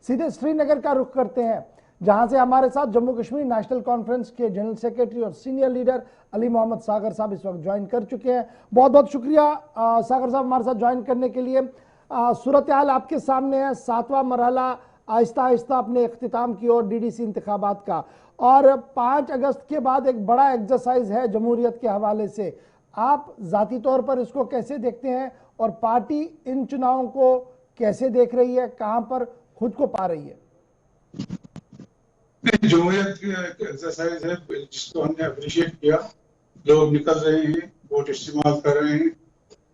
सीधे श्रीनगर का रुख करते हैं, जहां से हमारे साथ जम्मू कश्मीर नेशनल कॉन्फ्रेंस के जनरल सेक्रेटरी और सीनियर लीडर अली मोहम्मद सागर साहब इस वक्त ज्वाइन कर चुके हैं। बहुत बहुत शुक्रिया सागर साहब हमारे साथ ज्वाइन करने के लिए। सूरत हाल आपके सामने है, 7वां मरहला आहिस्ता आहिस्ता अपने इख्तिताम की ओर डीडीसी इंतखाबात का, और 5 अगस्त के बाद एक बड़ा एक्सरसाइज है जमहूरियत के हवाले से। आप जाती तौर पर इसको कैसे देखते हैं और पार्टी इन चुनावों को कैसे देख रही है, कहां पर खुद को पा रही है? जमहूरियत की एक्सरसाइज है जिसको हमने अप्रिशिएट किया। लोग निकल रहे हैं, वोट इस्तेमाल कर रहे हैं,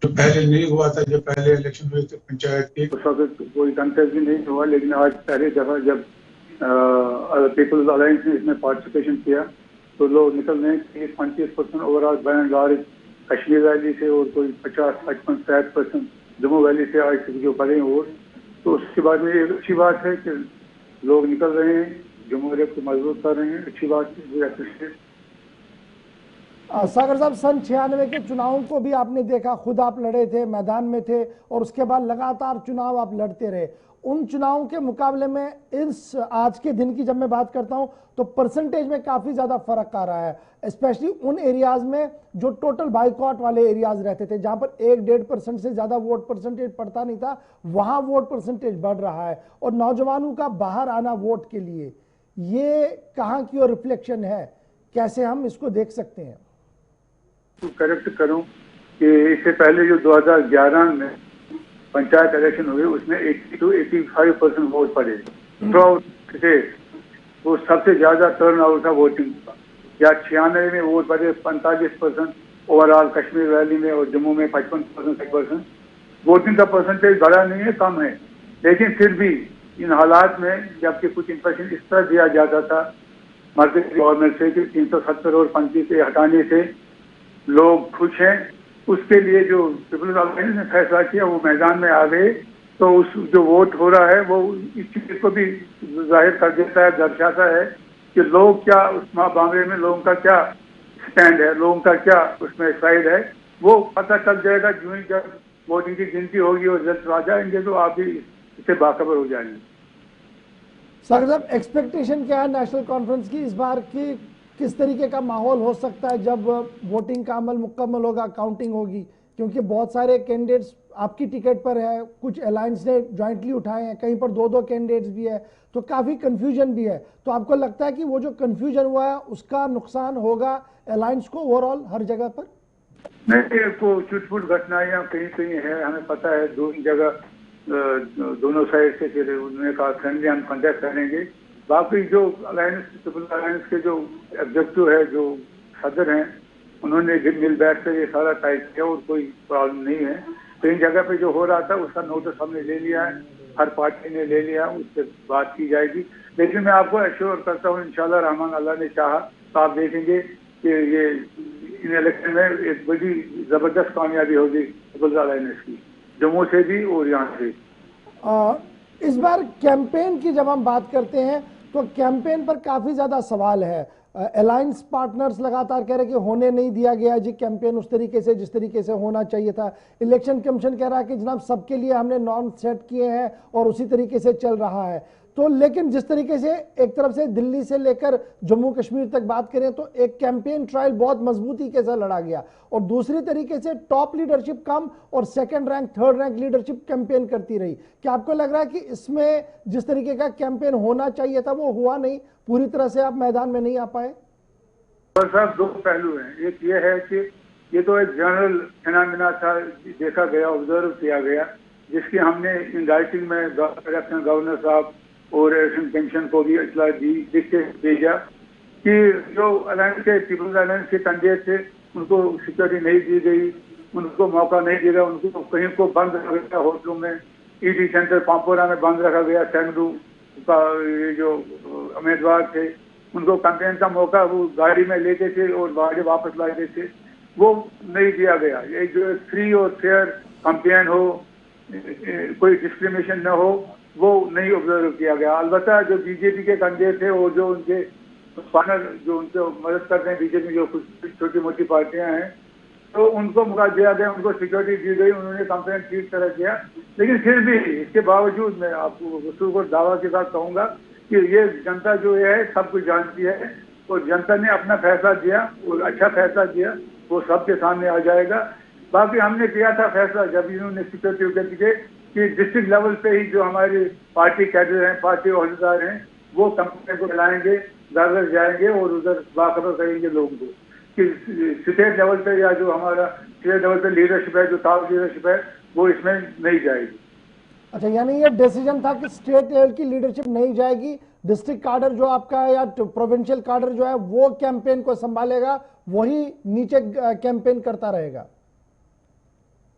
जो पहले नहीं हुआ था। जब पहले इलेक्शन हुए थे पंचायत के, उस वक्त कोई कंटेस्ट भी नहीं हुआ, लेकिन आज पहली दफा जब पीपल्स अलायंस ने इसमें पार्टिसिपेशन किया तो लोग निकल रहे हैं। 25% overall by and large Kashmir valley से और कोई 50-55-60% जम्मू वैली से आज जो पड़े हैं वोट। तो उसके बाद में एक अच्छी बात है कि लोग निकल रहे हैं, जमहूरियत को मजबूत कर रहे हैं, अच्छी बात है। सागर साहब, सन 96 के चुनावों को भी आपने देखा, खुद आप लड़े थे, मैदान में थे, और उसके बाद लगातार चुनाव आप लड़ते रहे। उन चुनावों के मुकाबले में इस आज के दिन की जब मैं बात करता हूं तो परसेंटेज में काफी ज्यादा फर्क आ रहा है, स्पेशली उन एरियाज में जो टोटल बाइकआउट वाले एरियाज रहते थे, जहां पर 1-1.5% से ज्यादा वोट परसेंटेज पड़ता नहीं था, वहां वोट परसेंटेज बढ़ रहा है। और नौजवानों का बाहर आना वोट के लिए, ये कहां की ओर रिफ्लेक्शन है, कैसे हम इसको देख सकते हैं? करेक्ट करूं कि इससे पहले जो 2011 में पंचायत इलेक्शन हुए उसमें 80-85% वोट पड़े स्टेट, वो सबसे ज्यादा टर्न आउट था वोटिंग का। या 96 में वोट पड़े 45% ओवरऑल कश्मीर वैली में, और जम्मू में 55%। वोटिंग का परसेंटेज बड़ा नहीं है, कम है, लेकिन फिर भी इन हालात में जबकि कुछ इंप्रेशन इस तरह दिया जाता था मर्कजी गवर्नमेंट से कि 370 और 35 से हटाने से लोग खुश हैं, उसके लिए जो पीपल्स अलायंस ने फैसला किया वो मैदान में आ गए। तो उस जो वोट हो रहा है वो इस चीज को भी जाहिर कर देता है, दर्शाता है कि लोग क्या उस मामले में, लोगों का क्या स्टैंड है, लोगों का क्या उसमें साइड है, वो पता चल जाएगा। जो ही जब वोटिंग की गिनती होगी और रिजल्ट आ जाएंगे तो आप भी इससे बाखबर हो जाएंगे। सागर साहब, एक्सपेक्टेशन क्या है नेशनल कॉन्फ्रेंस की इस बार की? किस तरीके का माहौल हो सकता है जब वोटिंग का अमल मुकम्मल होगा, काउंटिंग होगी? क्योंकि बहुत सारे कैंडिडेट्स आपकी टिकट पर है, कुछ अलायंस ने ज्वाइंटली उठाए हैं, कहीं पर 2-2 कैंडिडेट्स भी है, तो काफी कंफ्यूजन भी है। तो आपको लगता है कि वो जो कंफ्यूजन हुआ है उसका नुकसान होगा अलायंस को ओवरऑल हर जगह पर? नहीं, को छुटपुट घटनाएं कहीं कहीं है, हमें पता है। दोनों जगह दोनों साइड से फिर उन्होंने कहा फ्रेंडली हम कॉन्टेक्ट करेंगे। बाकी जो अलायंस, पीपल्स अलायंस के जो एग्जेक्टिव है, जो सदर हैं, उन्होंने मिल बैठ कर ये सारा तय किया और कोई प्रॉब्लम नहीं है। कई जगह पे जो हो रहा था उसका नोटिस हमने ले लिया है, हर पार्टी ने ले लिया, उससे बात की जाएगी। लेकिन मैं आपको एश्योर करता हूँ इंशाल्लाह रहमान, अल्लाह ने चाहा तो आप देखेंगे कि ये इन इलेक्शन में एक बड़ी जबरदस्त कामयाबी होगी पीपल्स अलायंस की, जम्मू से भी और यहाँ से। इस बार कैंपेन की जब हम बात करते हैं तो कैंपेन पर काफी ज्यादा सवाल है। अलायंस पार्टनर्स लगातार कह रहे कि होने नहीं दिया गया जी कैंपेन उस तरीके से जिस तरीके से होना चाहिए था। इलेक्शन कमीशन कह रहा है कि जनाब सबके लिए हमने नॉर्म सेट किए हैं और उसी तरीके से चल रहा है। तो लेकिन जिस तरीके से एक तरफ से दिल्ली से लेकर जम्मू कश्मीर तक बात करें तो एक कैंपेन ट्रायल बहुत मजबूती के साथ लड़ा गया, और दूसरी तरीके से टॉप लीडरशिप कम और second rank third rank leadership campaign करती रही। क्या आपको लग रहा है कि इसमें जिस तरीके का कैंपेन होना चाहिए था वो हुआ नहीं, पूरी तरह से आप मैदान में नहीं आ पाए? साहब, दो पहलू हैं। एक ये है कि ये तो एक जनरल फिनोमेना था, देखा गया, ऑब्जर्व किया गया, जिसकी हमने इन राइटिंग में इलेक्शन गवर्नर साहब और इलेक्शन कमीशन को भी इतला दी, लिख के भेजा कि जो अलायंस के, पीपल्स अलायंस के कैंडिडेट थे उनको सिक्योरिटी नहीं दी गई, उनको मौका नहीं दिया गया, उनको कहीं को बंद रखा गया, होटलों में, ईडी सेंटर पामपोरा में बंद रखा गया। सैकड़ों का ये जो उम्मीदवार थे उनको कैंपेन का मौका वो गाड़ी में लेते थे और गाड़ी वापस लाते थे, वो नहीं दिया गया। ये जो फ्री और फेयर कैंपेन हो, कोई डिस्क्रिमिनेशन न हो, वो नहीं ऑब्जर्व किया गया। अलबत्ता जो बीजेपी के कैंडिडेट थे और जो उनके पार्टनर जो उनको मदद करते हैं बीजेपी, जो कुछ छोटी मोटी पार्टियां हैं, तो उनको मौका दिया गया, उनको सिक्योरिटी दी गई, उन्होंने कंप्लेन ठीक तरह किया। लेकिन फिर भी इसके बावजूद मैं आपको वसूल को दावा के साथ कहूंगा कि ये जनता जो है सब कुछ जानती है, और जनता ने अपना फैसला दिया, वो अच्छा फैसला दिया, वो सबके सामने आ जाएगा। बाकी हमने किया था फैसला जब इन्होंने सिक्योरिटी के कि डिस्ट्रिक्ट लेवल पे ही जो हमारे पार्टी कैडर हैं, पार्टी अहदेदार हैं, वो कंपनी को चलाएंगे, घर घर जाएंगे और उधर बाखबर करेंगे लोगों को कि स्टेट लेवल पे या जो हमारा स्टेट लेवल पे लीडरशिप है, जो टॉप लीडरशिप है, वो इसमें नहीं जाएगी। अच्छा, यानी ये डिसीजन था कि स्टेट लेवल की लीडरशिप नहीं जाएगी, डिस्ट्रिक्ट कार्डर जो आपका है या प्रोविंशियल कार्डर जो है वो कैंपेन को संभालेगा, वही नीचे कैंपेन करता रहेगा।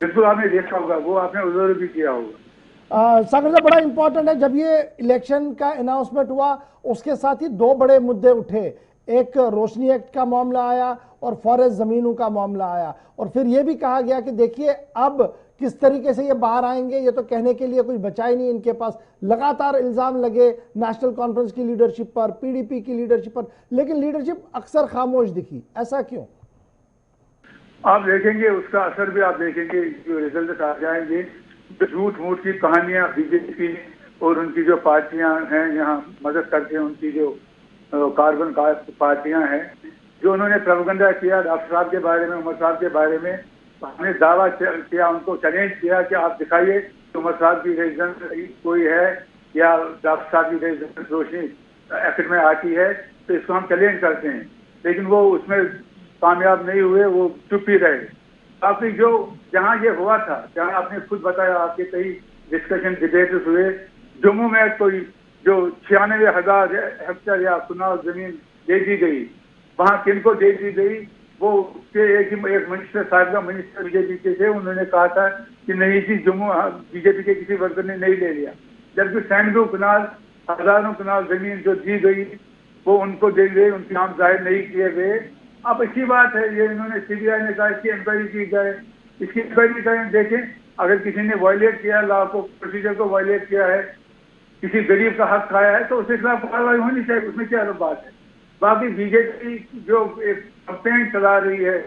बिल्कुल, आपने देखा होगा, वो आपने उधर भी किया होगा। सागर साहब, बड़ा इंपॉर्टेंट है, जब ये इलेक्शन का अनाउंसमेंट हुआ उसके साथ ही दो बड़े मुद्दे उठे, एक रोशनी एक्ट का मामला आया और फॉरेस्ट जमीनों का मामला आया, और फिर ये भी कहा गया कि देखिए अब किस तरीके से ये बाहर आएंगे, ये तो कहने के लिए कुछ बचा ही नहीं इनके पास। लगातार इल्जाम लगे नेशनल कॉन्फ्रेंस की लीडरशिप पर, पीडीपी की लीडरशिप पर, लेकिन लीडरशिप अक्सर खामोश दिखी, ऐसा क्यों? आप देखेंगे उसका असर भी, आप देखेंगे जो रिजल्ट आ जाएंगे, झूठ मूठ की कहानियां बीजेपी और उनकी जो पार्टियां हैं यहाँ मदद करते हैं, उनकी जो कार्बन पार्टियां हैं, जो उन्होंने प्रोपेगेंडा किया डॉक्टर साहब के बारे में, उमर साहब के बारे में, हमने दावा किया, उनको चैलेंज किया कि आप दिखाइए कि उमर साहब की रेजिडेंस कोई है या डॉक्टर साहब की रेजिडेंस रोशनी एक्ट में आती है, तो इसको हम चैलेंज करते हैं। लेकिन वो उसमें कामयाब नहीं हुए, वो चुप ही रहे। काफी जो जहाँ ये हुआ था, जहाँ आपने खुद बताया, आपके कई डिस्कशन डिबेट्स हुए, जम्मू में कोई जो 96,000 हेक्टेयर या चुनाव जमीन दे दी गई, वहाँ किनको दे दी गई, वो एक मिनिस्टर साहब का मिनिस्टर बीजेपी के थे, उन्होंने कहा था कि नहीं जी, जम्मू बीजेपी के किसी वर्कर ने नहीं ले लिया, जबकि सैकड़ों कनाल, हजारों कनाल जमीन जो दी गई वो उनको दे गई, उनके नाम जाहिर नहीं किए गए। अब अच्छी बात है, ये इन्होंने सीबीआई ने कहा इसकी इंक्वायरी की जाए, इसकी इंक्वायरी करें, देखें अगर किसी ने वायलेट किया लॉ को, प्रोसीजर को वायलेट किया है, किसी गरीब का हक खाया है, तो उसके खिलाफ कार्रवाई होनी चाहिए, उसमें क्या बात है। बाकी बीजेपी जो एक कंपेन चला रही है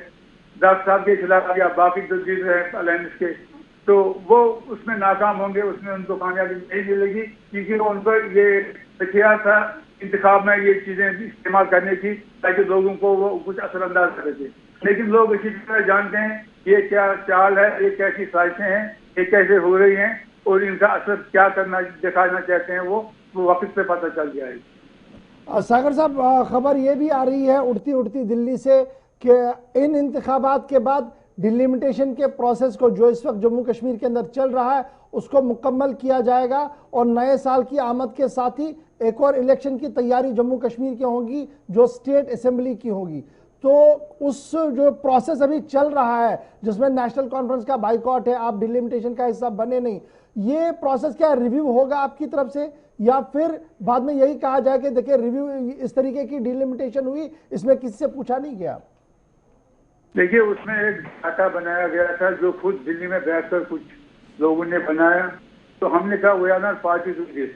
डॉक्टर साहब के खिलाफ या बाकी जो लीडर है अलायंस के, तो वो उसमें नाकाम होंगे, उसमें उनको कामयाबी नहीं मिलेगी, क्योंकि उनको ये हथियार था इंतखाब में ये चीजें इस्तेमाल करने की, ताकि लोगों को वो कुछ असरअंदाज कर सके। लेकिन लोग इसी तरह जानते हैं ये क्या चाल है, ये कैसी साजिशें हैं, ये कैसे हो रही हैं, और इनका असर क्या करना दिखाना चाहते हैं वो वक्त पे पता चल जाएगा। सागर साहब, खबर ये भी आ रही है उड़ती उड़ती दिल्ली से कि इन इंतखाबात के बाद डिलिमिटेशन के प्रोसेस को जो इस वक्त जम्मू कश्मीर के अंदर चल रहा है उसको मुकम्मल किया जाएगा, और नए साल की आमद के साथ ही एक और इलेक्शन की तैयारी जम्मू कश्मीर की होगी जो स्टेट असेंबली की होगी। तो उस जो प्रोसेस अभी चल रहा है जिसमें नेशनल कॉन्फ्रेंस का बाइकआउट है, आप डिलिमिटेशन का हिस्सा बने नहीं, ये प्रोसेस क्या रिव्यू होगा आपकी तरफ से, या फिर बाद में यही कहा जाए कि देखिए रिव्यू इस तरीके की डिलिमिटेशन हुई, इसमें किसी से पूछा नहीं गया? देखिए, उसमें एक डाटा बनाया गया था जो खुद दिल्ली में बैठकर कुछ लोगों ने बनाया, तो हमने कहा we are not party to this.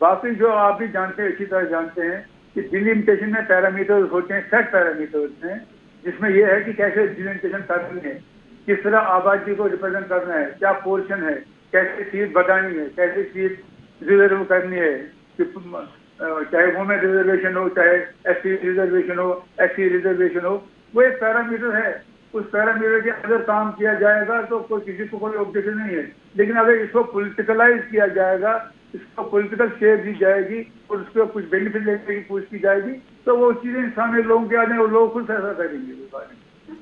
बाकी जो आप भी जानते हैं, इसी तरह जानते हैं कि डिलिमिटेशन में पैरामीटर्स होते हैं, सेट पैरामीटर्स हैं, जिसमें यह है कि कैसे डिलिमिटेशन करनी है, किस तरह आबादी को रिप्रेजेंट करना है, क्या पोर्शन है, कैसे सीट बढ़ानी है, कैसे सीट रिजर्व करनी है, चाहे वुमेन रिजर्वेशन हो, चाहे एससी रिजर्वेशन हो, एससी रिजर्वेशन हो, वो एक पैरामीटर है। उस पैरामीटर के अंदर काम किया जाएगा तो कोई किसी को कोई ऑब्जेक्शन नहीं है। लेकिन अगर इसको पॉलिटिकलाइज किया जाएगा, इसको पॉलिटिकल शेयर दी जाएगी और उसको कुछ बेनिफिट लेने की कोशिश की जाएगी, तो वो चीजें सामने लोगों के आने और लोग खुद फैसला करेंगे उस बारे में।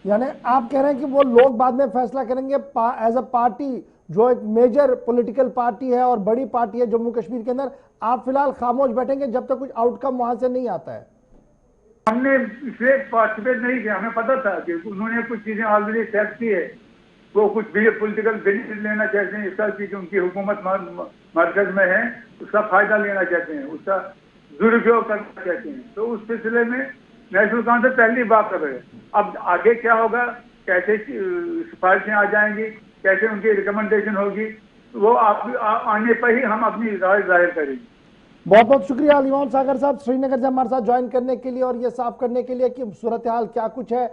यानी आप कह रहे हैं कि वो लोग बाद में फैसला करेंगे, एज अ पार्टी जो एक मेजर पॉलिटिकल पार्टी है और बड़ी पार्टी है जम्मू कश्मीर के अंदर, आप फिलहाल खामोश बैठेंगे जब तक कुछ आउटकम वहां से नहीं आता है? हमने इसलिए पार्टिसिपेट नहीं किया, हमें पता था कि उन्होंने कुछ चीजें ऑलरेडी सेट की है, वो कुछ भी पॉलिटिकल बेनिफिट लेना चाहते हैं इसका, कि उनकी हुकूमत मरकज में है, उसका फायदा लेना चाहते हैं, उसका दुरुपयोग करना चाहते हैं। तो उस सिलसिले में नेशनल कॉन्फ्रेंस पहली बात कर रहे हैं। अब आगे क्या होगा, कैसे सिफारिशें आ जाएंगी, कैसे उनकी रिकमेंडेशन होगी, वो आने पर ही हम अपनी राय जाहिर करेंगे। बहुत बहुत शुक्रिया अलीमाम सागर साहब, श्रीनगर से हमारे साथ ज्वाइन करने के लिए और ये साफ करने के लिए कि सूरत हाल क्या कुछ है